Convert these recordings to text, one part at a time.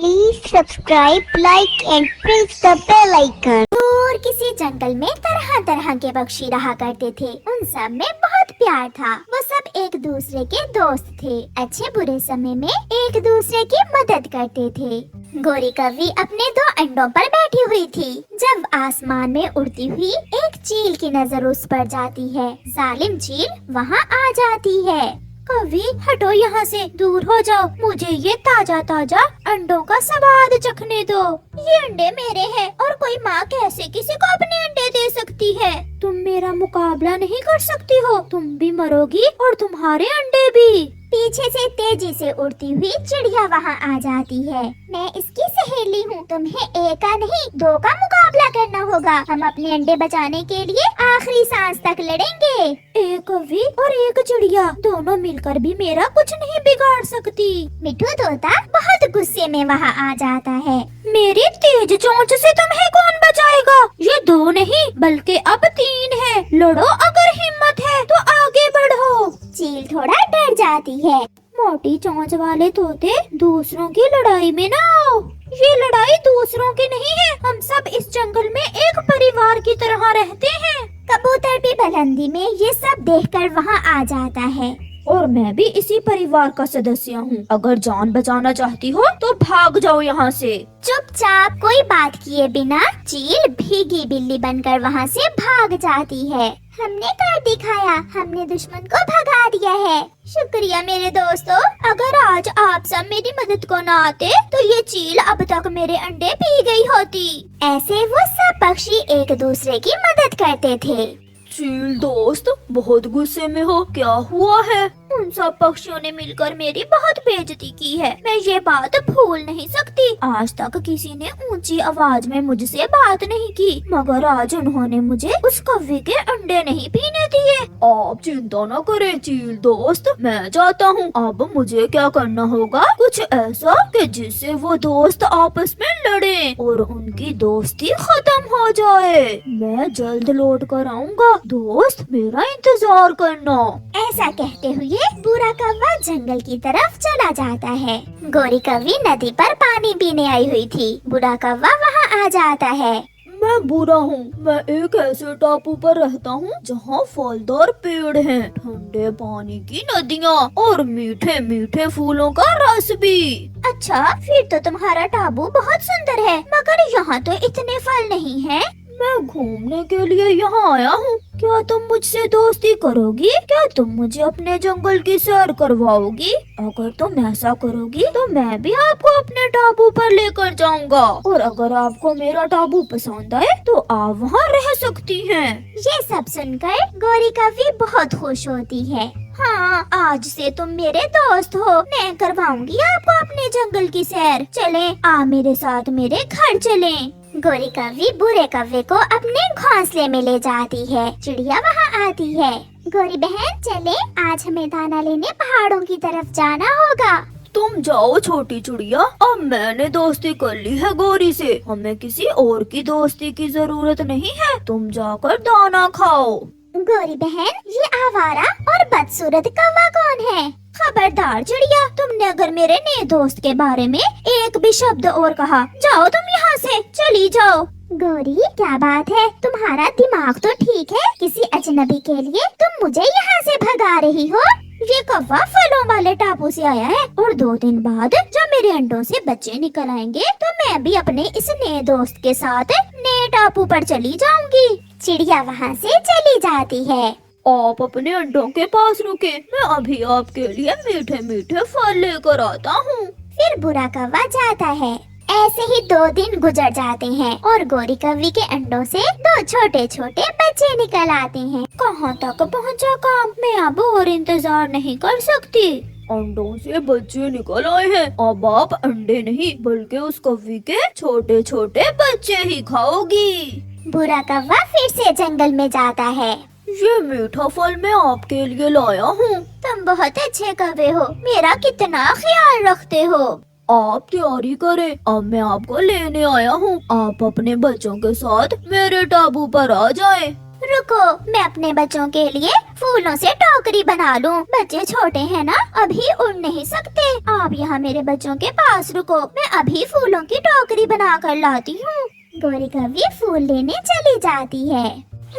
Please subscribe, like and press the bell icon. दूर किसी जंगल में तरह तरह के पक्षी रहा करते थे। उन सब में बहुत प्यार था। वो सब एक दूसरे के दोस्त थे। अच्छे बुरे समय में एक दूसरे की मदद करते थे। गोरी कौवी अपने 2 अंडों पर बैठी हुई थी जब आसमान में उड़ती हुई एक चील की नजर उस पर जाती है। जालिम चील वहाँ आ जाती है। कौवी हटो यहाँ से, दूर हो जाओ, मुझे ये ताजा ताजा अंडों का स्वाद चखने दो। ये अंडे मेरे हैं और कोई माँ कैसे किसी को अपने अंडे दे सकती है? तुम मेरा मुकाबला नहीं कर सकती हो, तुम भी मरोगी और तुम्हारे अंडे भी। पीछे से तेजी से उड़ती हुई चिड़िया वहाँ आ जाती है। मैं इसकी सहेली हूँ, तुम्हें एक का नहीं 2 का मुकाबला करना होगा। हम अपने अंडे बचाने के लिए आखिरी सांस तक लड़ेंगे। एक कौवी और एक चिड़िया दोनों मिलकर भी मेरा कुछ नहीं बिगाड़ सकती। मिठू तोता बहुत गुस्से में वहाँ आ जाता है। मेरी तेज चोंच से तुम्हें कौन बचाएगा? ये 2 नहीं बल्कि अब 3 है। लड़ो, अगर हिम्मत है तो आगे बढ़ो। चील थोड़ा डर जाती है। मोटी चोंच वाले तोते दूसरों की लड़ाई में ना आओ। ये लड़ाई दूसरों की नहीं है। हम सब इस जंगल में एक परिवार की तरह रहते हैं। कबूतर भी बुलंदी में ये सब देखकर वहाँ आ जाता है। और मैं भी इसी परिवार का सदस्य हूँ। अगर जान बचाना चाहती हो तो भाग जाओ यहाँ से। चुपचाप कोई बात किए बिना चील भीगी बिल्ली बनकर वहाँ से भाग जाती है। हमने कर दिखाया, हमने दुश्मन को भगा दिया है। शुक्रिया मेरे दोस्तों। अगर आज आप सब मेरी मदद को न आते तो ये चील अब तक मेरे अंडे पी गई होती। ऐसे वो सब पक्षी एक दूसरे की मदद करते थे। चील दोस्त, बहुत गुस्से में हो, क्या हुआ है? उन सब पक्षियों ने मिलकर मेरी बहुत बेइज्जती की है। मैं ये बात भूल नहीं सकती। आज तक किसी ने ऊंची आवाज में मुझसे बात नहीं की, मगर आज उन्होंने मुझे उस कौवे के अंडे नहीं पीने दिए। आप चिंता न करें चील दोस्त, मैं जाता हूँ। अब मुझे क्या करना होगा? कुछ ऐसा कि जिससे वो दोस्त आपस में लड़े और उनकी दोस्ती खत्म हो जाए। मैं जल्द लौट कर आऊँगा, दोस्त मेरा इंतजार करना। ऐसा कहते हुए बुरा कौवा जंगल की तरफ चला जाता है। गोरी कौवी नदी पर पानी पीने आई हुई थी। बुरा कौवा वहाँ आ जाता है। मैं बुरा हूँ। मैं एक ऐसे टापू पर रहता हूँ जहाँ फलदार पेड़ हैं, ठंडे पानी की नदियाँ और मीठे मीठे फूलों का रस भी। अच्छा, फिर तो तुम्हारा टापू बहुत सुंदर है, मगर यहाँ तो इतने फल नहीं हैं। मैं घूमने के लिए यहाँ आया हूँ। क्या तुम मुझसे दोस्ती करोगी? क्या तुम मुझे अपने जंगल की सैर करवाओगी? अगर तुम ऐसा करोगी तो मैं भी आपको अपने टापू पर लेकर जाऊंगा। और अगर आपको मेरा टापू पसंद आए तो आप वहाँ रह सकती हैं। ये सब सुनकर गोरी कौवी बहुत खुश होती है। हाँ, आज से तुम मेरे दोस्त हो। मैं करवाऊंगी आपको अपने जंगल की सैर। चलें, आ मेरे साथ मेरे घर चलें। गोरी कौवी बुरे कौवे को अपने घोंसले में ले जाती है। चिड़िया वहाँ आती है। गोरी बहन चले, आज हमें दाना लेने पहाड़ों की तरफ जाना होगा। तुम जाओ छोटी चिड़िया, अब मैंने दोस्ती कर ली है गोरी से। हमें किसी और की दोस्ती की जरूरत नहीं है। तुम जाकर दाना खाओ। गोरी बहन, ये आवारा और बदसूरत कौवा कौन है? खबरदार चिड़िया, तुमने अगर मेरे नए दोस्त के बारे में एक भी शब्द और कहा, जाओ तुम यहाँ से, चली जाओ। गोरी, क्या बात है? तुम्हारा दिमाग तो ठीक है? किसी अजनबी के लिए तुम मुझे यहाँ से भगा रही हो? ये कौवा फलों वाले टापू से आया है और 2 दिन बाद जब मेरे अंडों से बच्चे निकल आएंगे तो मैं भी अपने इस नए दोस्त के साथ नए टापू पर चली जाऊंगी। चिड़िया वहाँ से चली जाती है। आप अपने अंडों के पास रुके, मैं अभी आपके लिए मीठे मीठे फल लेकर आता हूँ। फिर बुरा कौवा जाता है। ऐसे ही 2 दिन गुजर जाते हैं और गोरी कौवी के अंडों से 2 छोटे छोटे बच्चे निकल आते हैं। कहाँ तक पहुँचा काम? मैं अब और इंतजार नहीं कर सकती। अंडों से बच्चे निकल आए हैं। अब आप अंडे नहीं बल्कि उस कौवी के छोटे छोटे बच्चे ही खाओगी। बुरा कौवा फिर से जंगल में जाता है। ये मीठा फल मैं आपके लिए लाया हूँ। तुम बहुत अच्छे कौवे हो, मेरा कितना ख्याल रखते हो। आप तैयारी करें, अब मैं आपको लेने आया हूँ। आप अपने बच्चों के साथ मेरे टापू पर आ जाएं। रुको, मैं अपने बच्चों के लिए फूलों से टोकरी बना लूं। बच्चे छोटे हैं ना, अभी उड़ नहीं सकते। आप यहाँ मेरे बच्चों के पास रुको, मैं अभी फूलों की टोकरी बना कर लाती हूँ। गौरी कभी फूल लेने चली जाती है।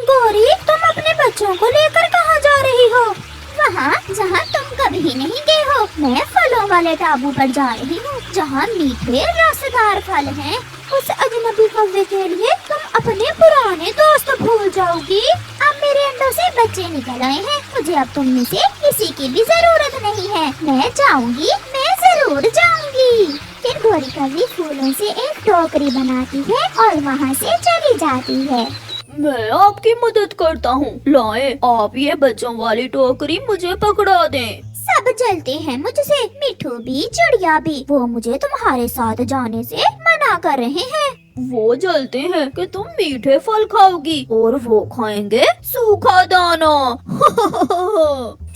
गौरी, तुम अपने बच्चों को लेकर कहाँ जा रही हो? वहाँ जहाँ तुम कभी नहीं गए हो। मैं फलों वाले टापू पर जा रही हूँ, जहाँ मीठे रसदार फल हैं। उस अजनबी कौवे के लिए तुम अपने पुराने दोस्त भूल जाओगी। अब मेरे अंदर से बच्चे निकल आए हैं, मुझे अब तुम में से किसी की भी जरूरत नहीं है। मैं जाऊंगी, मैं जरूर जाऊंगी। फिर गौरी कभी फूलों से एक टोकरी बनाती है और वहाँ से चली जाती है। मैं आपकी मदद करता हूँ। लाएं, आप ये बच्चों वाली टोकरी मुझे पकड़ा दें। सब जलते हैं मुझसे, मिठू भी चिड़िया भी। वो मुझे तुम्हारे साथ जाने से मना कर रहे हैं। वो जलते हैं कि तुम मीठे फल खाओगी और वो खाएंगे सूखा दाना।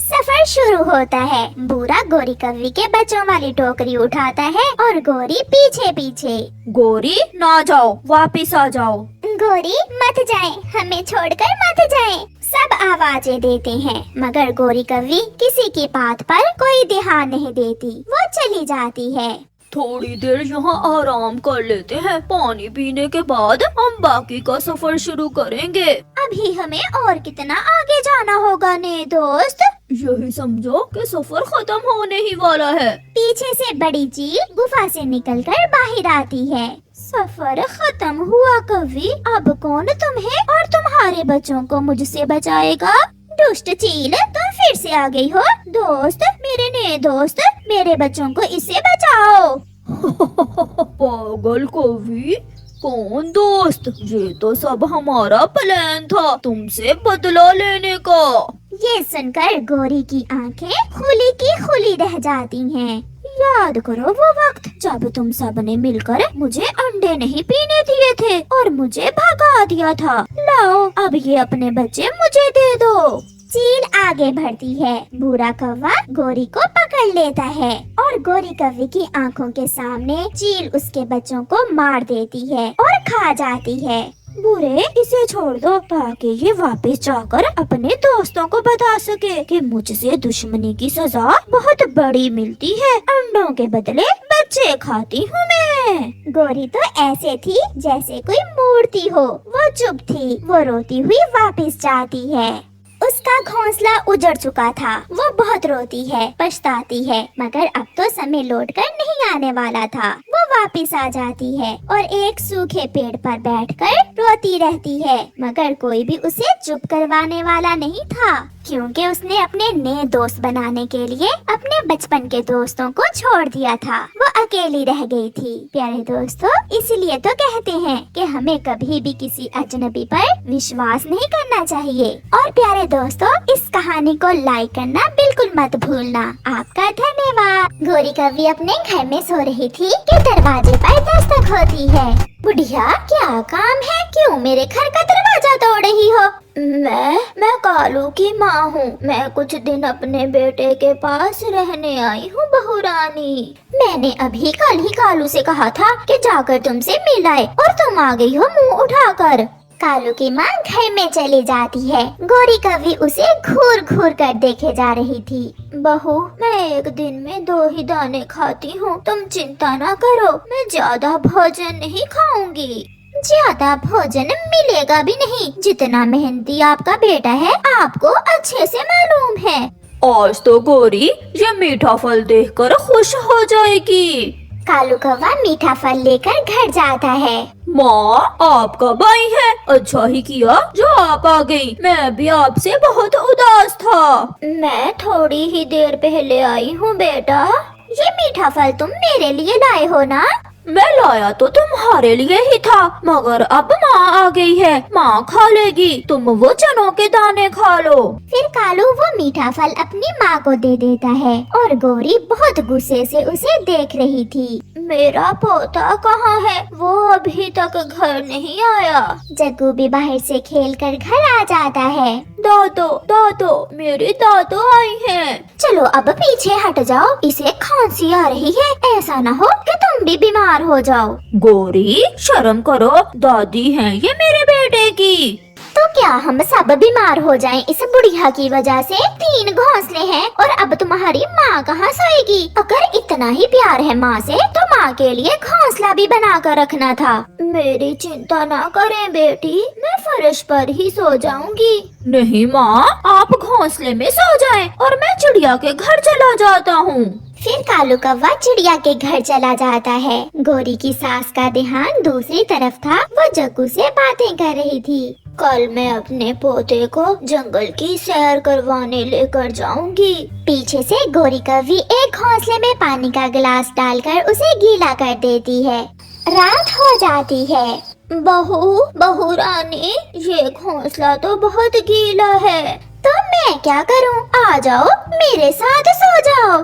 सफर शुरू होता है। बूढ़ा गौरी कव्वी के बच्चों वाली टोकरी उठाता है और गौरी पीछे पीछे। गौरी, ना जाओ, वापिस आ जाओ। गौरी मत जाए, हमें छोड़कर मत जाए। सब आवाजें देते हैं, मगर गौरी कव्वी किसी की बात पर कोई ध्यान नहीं देती। वो चली जाती है। थोड़ी देर यहाँ आराम कर लेते हैं। पानी पीने के बाद हम बाकी का सफर शुरू करेंगे। अभी हमें और कितना आगे जाना होगा ने दोस्त? यही समझो कि सफर खत्म होने ही वाला है। पीछे से बड़ी चील गुफा से निकलकर बाहर आती है। सफर खत्म हुआ कव्वी, अब कौन तुम्हें और तुम्हारे बच्चों को मुझसे बचाएगा? दुष्ट चील, तुम फिर से आ गई हो। दोस्त, मेरे नए दोस्त, मेरे बच्चों को इससे बचाओ। पागल कौवी, कौन दोस्त? ये तो सब हमारा प्लान था, तुमसे बदला लेने का। ये सुनकर गौरी की आंखें खुली की खुली रह जाती हैं। याद करो वो वक्त जब तुम सब ने मिलकर मुझे अंडे नहीं पीने दिए थे और मुझे भगा दिया था। लाओ, अब ये अपने बच्चे मुझे दे दो। चील आगे बढ़ती है। बूढ़ा कौवा गौरी को पकड़ लेता है और गौरी कव्वी की आंखों के सामने चील उसके बच्चों को मार देती है और खा जाती है। बुरे, इसे छोड़ दो ताकि ये वापस जाकर अपने दोस्तों को बता सके कि मुझसे दुश्मनी की सजा बहुत बड़ी मिलती है। अंडों के बदले बच्चे खाती हूँ मैं। गौरी तो ऐसे थी जैसे कोई मूर्ति हो। वो चुप थी, वो रोती हुई वापस जाती है। उसका घोंसला उजड़ चुका था। वो बहुत रोती है, पछताती है, मगर अब तो समय लौटकर नहीं आने वाला था। वो वापस आ जाती है और एक सूखे पेड़ पर बैठकर रोती रहती है, मगर कोई भी उसे चुप करवाने वाला नहीं था, क्योंकि उसने अपने नए दोस्त बनाने के लिए अपने बचपन के दोस्तों को छोड़ दिया था। वो अकेली रह गई थी। प्यारे दोस्तों, इसलिए तो कहते हैं कि हमें कभी भी किसी अजनबी पर विश्वास नहीं करना चाहिए। और प्यारे दोस्तों, इस कहानी को लाइक करना बिल्कुल मत भूलना। आपका धन्यवाद। गौरी कव्वी अपने घर में सो रही थी कि दरवाजे पर दस्तक होती है। बुढ़िया, क्या काम है? क्यों मेरे घर का दरवाजा तोड़ रही हो? मैं कालू की माँ हूँ। मैं कुछ दिन अपने बेटे के पास रहने आई हूँ, बहू रानी। मैंने अभी कल ही कालू से कहा था कि जाकर तुमसे मिलाए और तुम आ गई हो मुंह उठाकर। कालू की माँ घर में चली जाती है। गौरी कव्वी उसे घूर घूर कर देखे जा रही थी। बहू, मैं एक दिन में 2 ही दाने खाती हूँ, तुम चिंता ना करो। मैं ज्यादा भोजन नहीं खाऊंगी। ज्यादा भोजन मिलेगा भी नहीं। जितना मेहनती आपका बेटा है आपको अच्छे से मालूम है। आज तो गौरी ये मीठा फल देखकर खुश हो जाएगी। कालू कौवा मीठा फल लेकर घर जाता है। माँ, आप कब आई है? अच्छा ही किया जो आप आ गई। मैं भी आपसे बहुत उदास था। मैं थोड़ी ही देर पहले आई हूँ बेटा। ये मीठा फल तुम मेरे लिए लाए हो ना? मैं लाया तो तुम्हारे लिए ही था, मगर अब माँ आ गई है, माँ खा लेगी। तुम वो चनों के दाने खा लो। फिर कालू वो मीठा फल अपनी माँ को दे देता है और गौरी बहुत गुस्से से उसे देख रही थी। मेरा पोता कहाँ है? वो अभी तक घर नहीं आया। जग्गू भी बाहर से खेलकर घर आ जाता है। दादो, दादो, मेरी दादो आई हैं। चलो अब पीछे हट जाओ, इसे खांसी आ रही है। ऐसा न हो कि तुम भी बीमार हो जाओ। गौरी, शर्म करो, दादी हैं ये मेरे बेटे की। तो क्या हम सब बीमार हो जाएं इस बुढ़िया की वजह से? 3 घोंसले हैं और अब तुम्हारी माँ कहाँ सोएगी? अगर इतना ही प्यार है माँ से तो माँ के लिए घोंसला भी बना कर रखना था। मेरी चिंता ना करें बेटी, मैं फर्श पर ही सो जाऊंगी। नहीं माँ, आप घोंसले में सो जाएं और मैं चिड़िया के घर चला जाता हूँ। फिर कालू कौवा चिड़िया के घर चला जाता है। गोरी की सास का ध्यान दूसरी तरफ था। वो जग्गू से बातें कर रही थी। कल मैं अपने पोते को जंगल की सैर करवाने लेकर जाऊंगी। पीछे से गोरी कौवी एक घोंसले में पानी का गिलास डालकर उसे गीला कर देती है। रात हो जाती है। बहू रानी, ये घोंसला तो बहुत गीला है। तो मैं क्या करूं? आ जाओ मेरे साथ सो जाओ।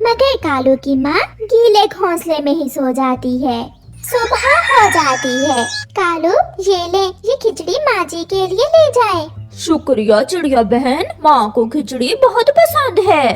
मगर कालू की माँ गीले घोंसले में ही सो जाती है। सुबह हो जाती है। कालू, ये ले, ये खिचड़ी माँ जी के लिए ले जाए। शुक्रिया चिड़िया बहन, माँ को खिचड़ी बहुत पसंद है।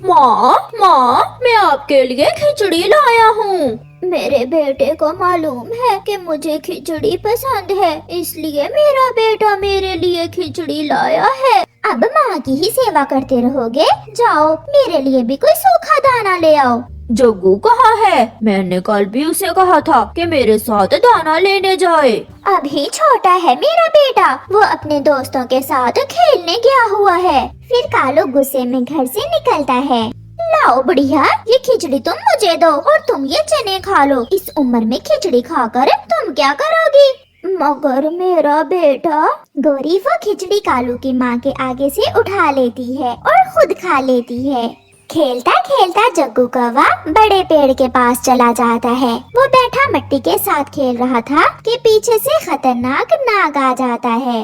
माँ, मैं आपके लिए खिचड़ी लाया हूँ। मेरे बेटे को मालूम है कि मुझे खिचड़ी पसंद है, इसलिए मेरा बेटा मेरे लिए खिचड़ी लाया है। अब माँ की ही सेवा करते रहोगे? जाओ मेरे लिए भी कोई सूखा दाना ले आओ। जग्गू कहाँ है? मैंने कल भी उसे कहा था कि मेरे साथ दाना लेने जाए। अभी छोटा है मेरा बेटा, वो अपने दोस्तों के साथ खेलने गया हुआ है। फिर कालू गुस्से में घर से निकलता है। लाओ बुढ़िया, ये खिचड़ी तुम मुझे दो और तुम ये चने खा लो। इस उम्र में खिचड़ी खाकर तुम क्या करोगी? मगर मेरा बेटा। गोरी वो खिचड़ी कालू की माँ के आगे से उठा लेती है और खुद खा लेती है। खेलता खेलता जग्गू कौवा बड़े पेड़ के पास चला जाता है। वो बैठा मिट्टी के साथ खेल रहा था कि पीछे से खतरनाक नाग आ जाता है।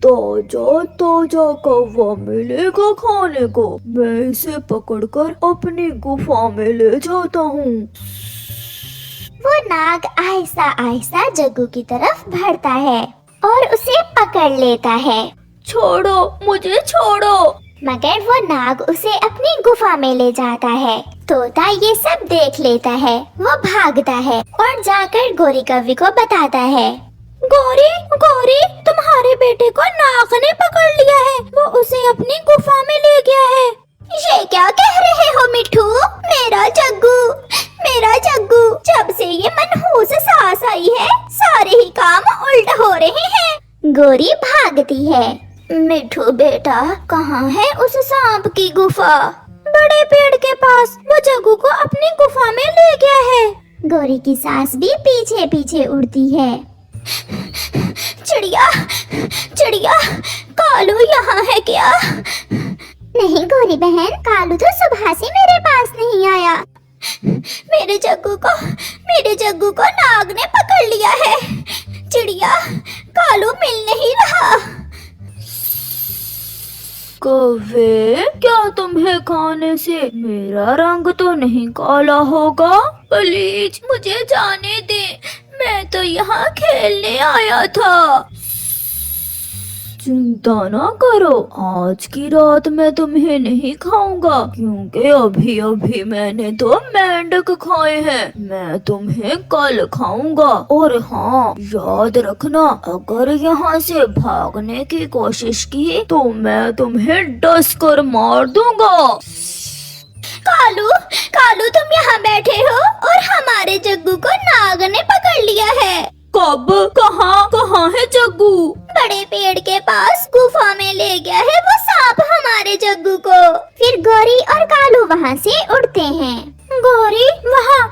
ताजा कौवा मिलेगा खाने को, मैं इसे पकड़कर अपनी गुफा में ले जाता हूँ। वो नाग आहिस्ता आहिस्ता जग्गू की तरफ बढ़ता है और उसे पकड़ लेता है। छोड़ो मुझे, छोड़ो। मगर वो नाग उसे अपनी गुफा में ले जाता है। तोता ये सब देख लेता है। वो भागता है और जाकर गोरी कौवी को बताता है। गोरी, तुम्हारे बेटे को नाग ने पकड़ लिया है। वो उसे अपनी गुफा में ले गया है। ये क्या कह रहे हो मिठू? मेरा जग्गू, जब से ये मनहूस सास आई है सारे ही काम उल्ट हो रहे हैं। गोरी भागती है। मिठू बेटा, कहाँ है उस सांप की गुफा? बड़े पेड़ के पास। वो जग्गू को अपनी गुफा में ले गया है। गोरी की सास भी पीछे पीछे उड़ती है। चिड़िया, कालू यहाँ है क्या? नहीं गोरी बहन, कालू तो सुबह से मेरे पास नहीं आया। मेरे जग्गू को नाग ने पकड़ लिया है। चिड़िया, कालू मिल नहीं रहा। कौवे, क्या तुम्हें खाने से मेरा रंग तो नहीं काला होगा? प्लीज मुझे जाने दे, मैं तो यहाँ खेलने आया था। चिंता ना करो, आज की रात मैं तुम्हें नहीं खाऊंगा, क्योंकि अभी अभी मैंने तो मेंढक खाए हैं। मैं तुम्हें कल खाऊंगा। और हाँ, याद रखना, अगर यहाँ से भागने की कोशिश की तो मैं तुम्हें डस कर मार दूंगा। कालू तुम यहाँ बैठे हो और हमारे जग्गू को नाग ने पकड़ लिया है। कब? कहाँ है जग्गू? बड़े पेड़ के पास गुफा में ले गया है वो सांप हमारे जग्गू को। फिर गोरी और कालू वहाँ से उड़ते हैं। गोरी,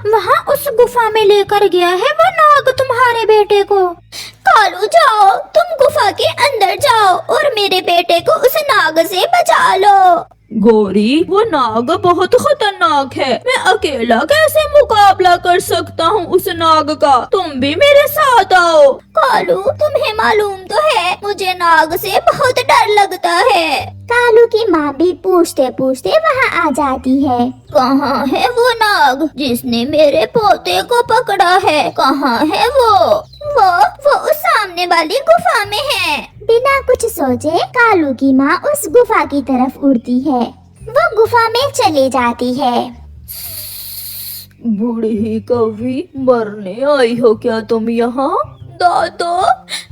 वहाँ उस गुफा में लेकर गया है वो नाग तुम्हारे बेटे को। कालू जाओ, तुम गुफा के अंदर जाओ और मेरे बेटे को उस नाग से बचा लो। गोरी, वो नाग बहुत खतरनाक है, मैं अकेला कैसे मुकाबला कर सकता हूँ उस नाग का? तुम भी मेरे साथ आओ। कालू, तुम्हें मालूम तो है मुझे नाग से बहुत डर लगता है। कालू की माँ भी पूछते पूछते वहाँ आ जाती है। कहाँ है वो नाग जिसने मेरे पोते को पकड़ा है? कहाँ है वो उस सामने वाली गुफा में है। बिना कुछ सोचे कालू की माँ उस गुफा की तरफ उड़ती है। वो गुफा में चली जाती है। बूढ़ी कौवी, मरने आई हो क्या तुम यहाँ? दादो,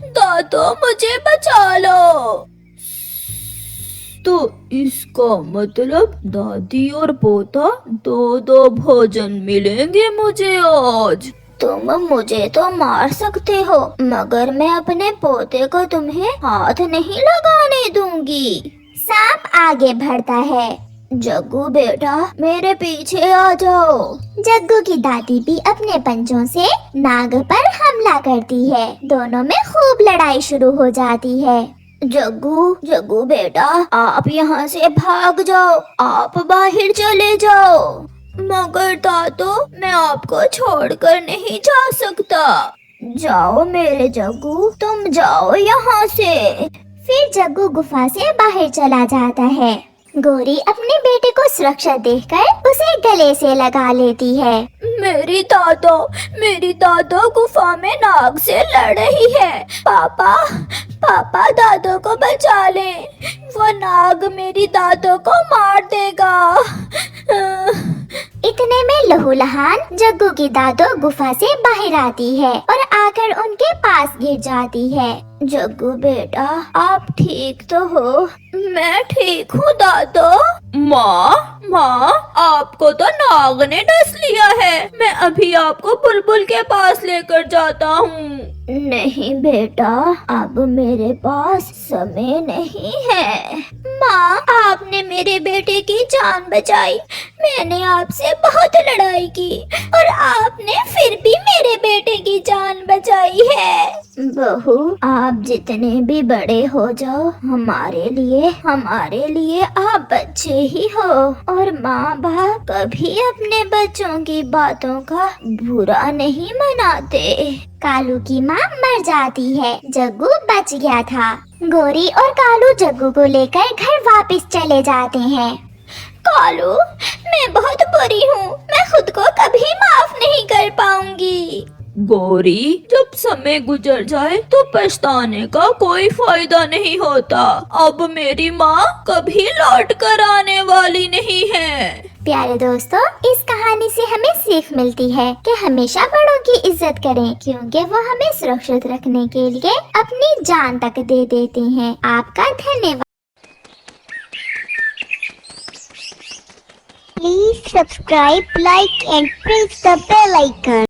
दादो मुझे बचा लो। तो इसका मतलब दादी और पोता दो दो भोजन मिलेंगे मुझे आज। तुम मुझे तो मार सकते हो, मगर मैं अपने पोते को तुम्हें हाथ नहीं लगाने दूंगी। सांप आगे बढ़ता है। जग्गू बेटा, मेरे पीछे आ जाओ। जग्गू की दादी भी अपने पंजों से नाग पर हमला करती है। दोनों में खूब लड़ाई शुरू हो जाती है। जग्गू, जग्गू बेटा, आप यहाँ से भाग जाओ, आप बाहर चले जाओ। मगर दादो, मैं आपको छोड़कर नहीं जा सकता। जाओ मेरे जग्गू, तुम जाओ यहाँ से। फिर जग्गू गुफा से बाहर चला जाता है। गौरी अपने बेटे को सुरक्षित देखकर उसे गले से लगा लेती है। मेरी दादो गुफा में नाग से लड़ रही है। पापा, पापा दादो को बचा ले, वो नाग मेरी दादो को मार देगा। इतने में लहूलुहान जग्गू की दादो गुफा से बाहर आती है और आकर उनके पास गिर जाती है। जग्गू बेटा, आप ठीक तो हो? मैं ठीक हूँ दादो। माँ, आपको तो नाग ने डस लिया है। मैं अभी आपको बुलबुल के पास लेकर जाता हूँ। नहीं बेटा, अब मेरे पास समय नहीं है। माँ, आपने मेरे बेटे की जान बचाई। मैंने आपसे बहुत लड़ाई की और आपने फिर भी मेरे बेटे की जान बचाई है। बहू, आप जितने भी बड़े हो जाओ, हमारे लिए आप बच्चे ही हो। और माँ बाप कभी अपने बच्चों की बातों का बुरा नहीं मनाते। कालू की माँ मर जाती है। जग्गू बच गया था। गौरी और कालू जग्गू को लेकर घर वापस चले जाते हैं। कालू, मैं बहुत बुरी हूँ, मैं खुद को कभी माफ नहीं कर पाऊंगी। गौरी, जब समय गुजर जाए तो पछताने का कोई फायदा नहीं होता। अब मेरी माँ कभी लौट कर आने वाली नहीं है। प्यारे दोस्तों, इस कहानी से हमें सीख मिलती है कि हमेशा बड़ों की इज्जत करें, क्योंकि वो हमें सुरक्षित रखने के लिए अपनी जान तक दे देते हैं। आपका धन्यवाद। Please subscribe, like and press the bell icon.